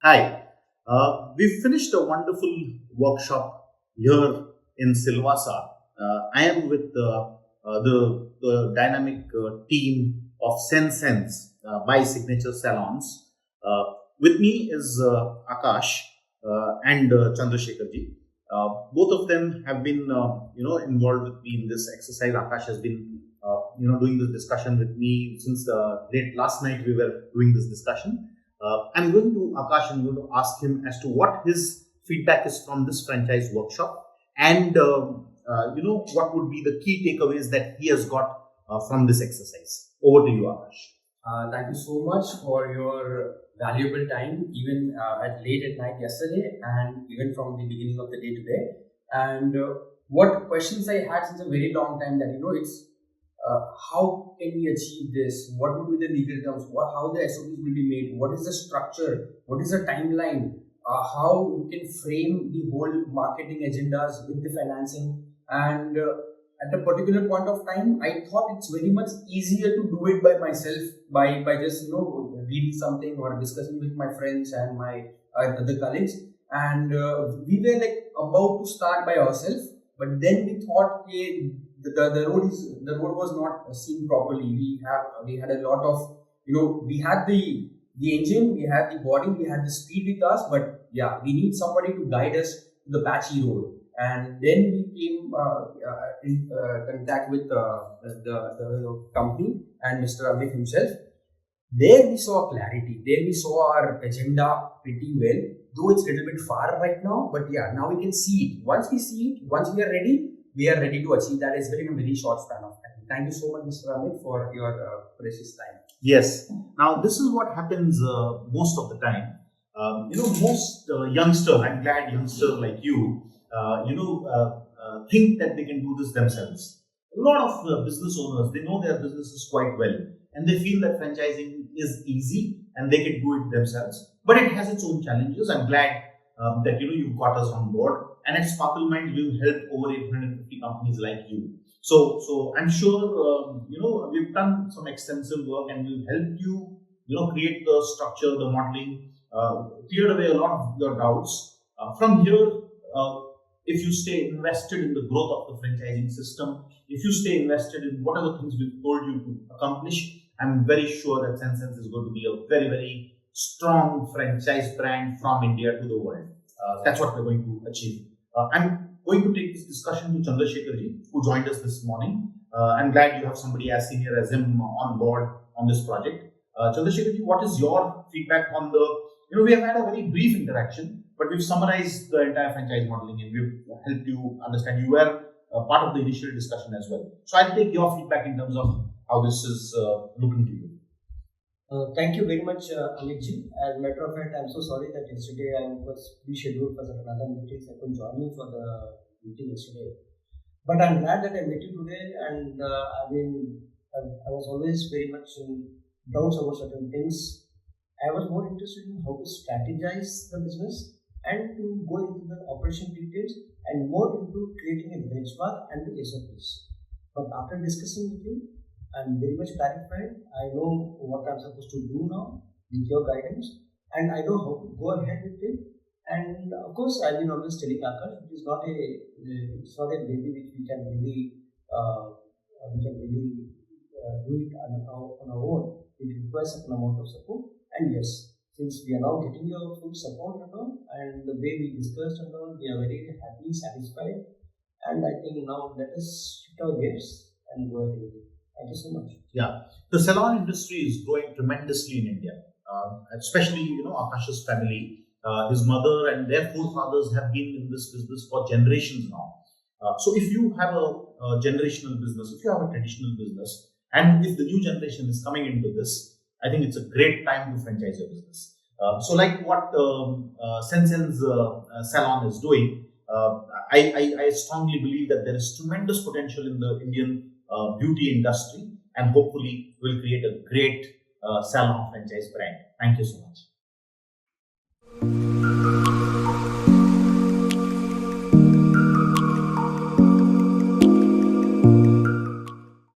Hi, we finished a wonderful workshop here in Silvassa. I am with the dynamic team of Sensenz by Signature Salons. With me is Akash and Chandrasekharji. Both of them have been, involved with me in this exercise. Akash has been, doing this discussion with me since late last night. We were doing this discussion. I'm going to Akash and going to ask him as to what his feedback is from this franchise workshop, and what would be the key takeaways that he has got from this exercise. Over to you, Akash. Thank you so much for your valuable time, even at late at night yesterday, and even from the beginning of the day today. And what questions I had since a very long time that it's how can we achieve this? What would be the legal terms? How the SOPs will be made? What is the structure? What is the timeline? How you can frame the whole marketing agendas with the financing? And at a particular point of time, I thought it's very much easier to do it by myself, by just reading something or discussing with my friends and my other colleagues. And we were like about to start by ourselves, but then we thought, okay, the road was not seen properly. We had a lot of we had the engine, we had the body, we had the speed with us, but yeah, we need somebody to guide us to the patchy road. And then we came in contact with the company and Mr. Amit himself. There we saw clarity. There we saw our agenda pretty well, though it's a little bit far right now. But yeah, now we can see it. Once we see it, once we are ready to achieve that as well in a very short span of time. Thank you so much, Mr. Amit, for your precious time. Yes. Now, this is what happens most of the time. Most youngsters, I'm glad youngsters like you, think that they can do this themselves. A lot of business owners, they know their businesses quite well, and they feel that franchising is easy and they can do it themselves. But it has its own challenges. I'm glad that you've got us on board, and at sparkleminds we've helped over 850 companies like you. So I'm sure we've done some extensive work, and we've helped you create the structure, the modeling, cleared away a lot of your doubts. From here, if you stay invested in the growth of the franchising system, if you stay invested in whatever things we've told you to accomplish, I'm very sure that Sensenz is going to be a very, very strong franchise brand from India to the world. That's what we're going to achieve. I'm going to take this discussion to Chandrasekharji, who joined us this morning. I'm glad you have somebody as senior as him on board on this project. Chandrasekharji, what is your feedback on we have had a very brief interaction, but we've summarized the entire franchise modeling and we've helped you understand. You were part of the initial discussion as well. So I'll take your feedback in terms of how this is looking to you. Thank you very much, Amitji. As a matter of fact, I'm so sorry that yesterday I was rescheduled for another meeting. I couldn't join you for the meeting yesterday. But I'm glad that I met you today, and I was always very much in doubts about certain things. I was more interested in how to strategize the business and to go into the operation details and more into creating a benchmark and the SOPs. But after discussing with you, I'm very much clarified. I know what I'm supposed to do now with your guidance, and I know how to go ahead with it. And of course, I've been always telling Akash, it's not a baby which we can really do it on our own. It requires a certain amount of support. And yes, since we are now getting your full support and all, and the way we discussed and all, we are very happy, satisfied. And I think now let us shift our gears and go ahead with it. Thank you so much. Yeah, the salon industry is growing tremendously in India, especially Akash's family. His mother and their forefathers have been in this business for generations now. So if you have a generational business, if you have a traditional business, and if the new generation is coming into this, I think it's a great time to franchise your business. So like what Sensenz Salon is doing, I strongly believe that there is tremendous potential in the Indian beauty industry, and hopefully will create a great salon franchise brand. Thank you so much.